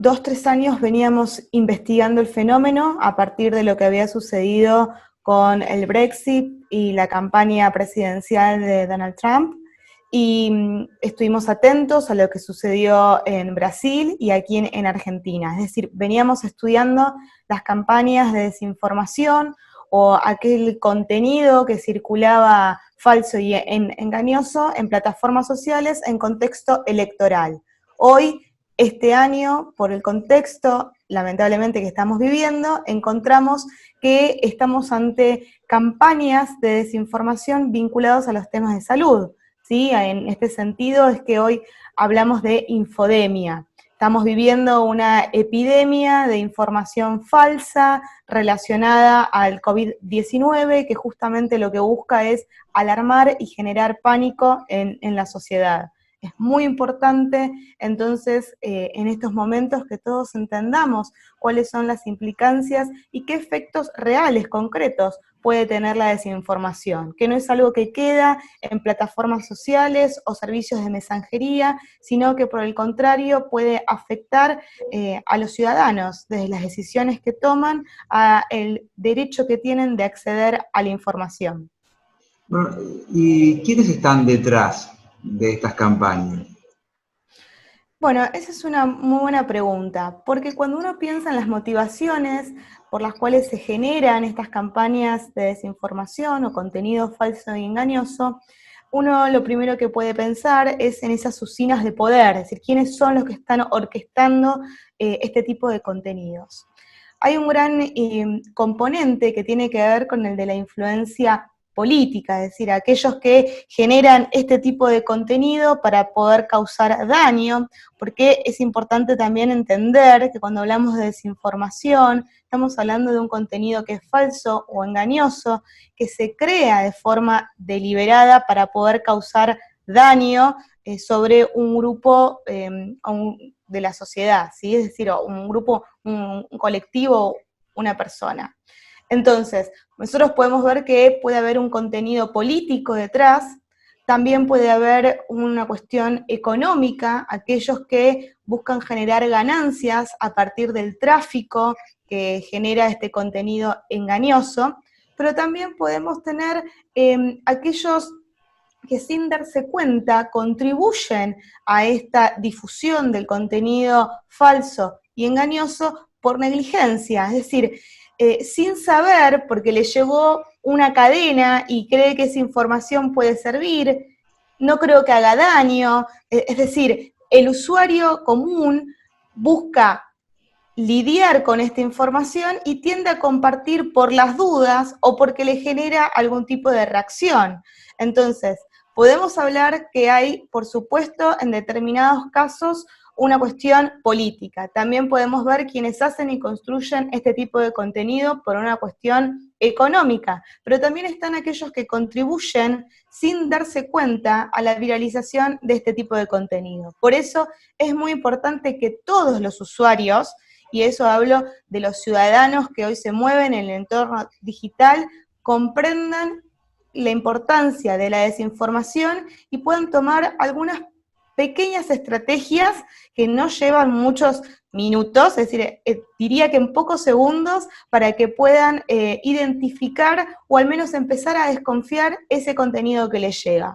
2, 3 años veníamos investigando el fenómeno a partir de lo que había sucedido con el Brexit y la campaña presidencial de Donald Trump, y estuvimos atentos a lo que sucedió en Brasil y aquí en Argentina. Es decir, veníamos estudiando las campañas de desinformación o aquel contenido que circulaba falso y engañoso en plataformas sociales en contexto electoral. Hoy, este año, por el contexto, lamentablemente, que estamos viviendo, encontramos que estamos ante campañas de desinformación vinculadas a los temas de salud, ¿sí? En este sentido es que hoy hablamos de infodemia. Estamos viviendo una epidemia de información falsa relacionada al COVID-19, que justamente lo que busca es alarmar y generar pánico en la sociedad. Es muy importante, entonces, en estos momentos que todos entendamos cuáles son las implicancias y qué efectos reales, concretos, puede tener la desinformación, que no es algo que queda en plataformas sociales o servicios de mensajería, sino que por el contrario puede afectar a los ciudadanos, desde las decisiones que toman a el derecho que tienen de acceder a la información. Bueno, ¿y quiénes están detrás de estas campañas? Bueno, esa es una muy buena pregunta, porque cuando uno piensa en las motivaciones por las cuales se generan estas campañas de desinformación o contenido falso y engañoso, uno lo primero que puede pensar es en esas usinas de poder, es decir, quiénes son los que están orquestando este tipo de contenidos. Hay un gran componente que tiene que ver con el de la influencia política, es decir, aquellos que generan este tipo de contenido para poder causar daño, porque es importante también entender que cuando hablamos de desinformación, estamos hablando de un contenido que es falso o engañoso, que se crea de forma deliberada para poder causar daño sobre un grupo de la sociedad, ¿sí? Es decir, un grupo, un colectivo, una persona. Entonces, nosotros podemos ver que puede haber un contenido político detrás, también puede haber una cuestión económica, aquellos que buscan generar ganancias a partir del tráfico que genera este contenido engañoso, pero también podemos tener aquellos que sin darse cuenta contribuyen a esta difusión del contenido falso y engañoso por negligencia, es decir, sin saber, porque le llegó una cadena y cree que esa información puede servir, no creo que haga daño, es decir, el usuario común busca lidiar con esta información y tiende a compartir por las dudas o porque le genera algún tipo de reacción. Entonces, podemos hablar que hay, por supuesto, en determinados casos, una cuestión política. También podemos ver quienes hacen y construyen este tipo de contenido por una cuestión económica, pero también están aquellos que contribuyen sin darse cuenta a la viralización de este tipo de contenido. Por eso es muy importante que todos los usuarios, y eso hablo de los ciudadanos que hoy se mueven en el entorno digital, comprendan la importancia de la desinformación y puedan tomar algunas pequeñas estrategias que no llevan muchos minutos, es decir, diría que en pocos segundos, para que puedan identificar o al menos empezar a desconfiar ese contenido que les llega.